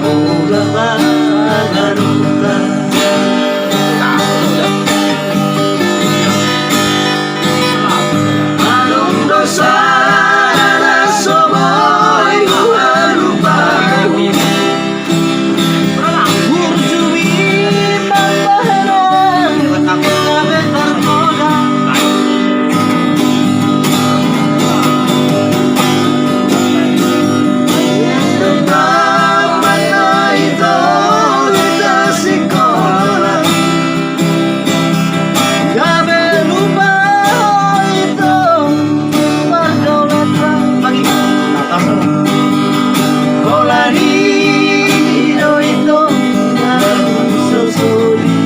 mula pangaruta. Anong dosa na somoy lupa Urjumi pagbaharan Kabe tergoda Tentang itu kita sekolah Kabe lupa itu pergaulan bagi Colarido itu susuli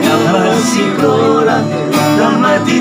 Yang masih kola dan mati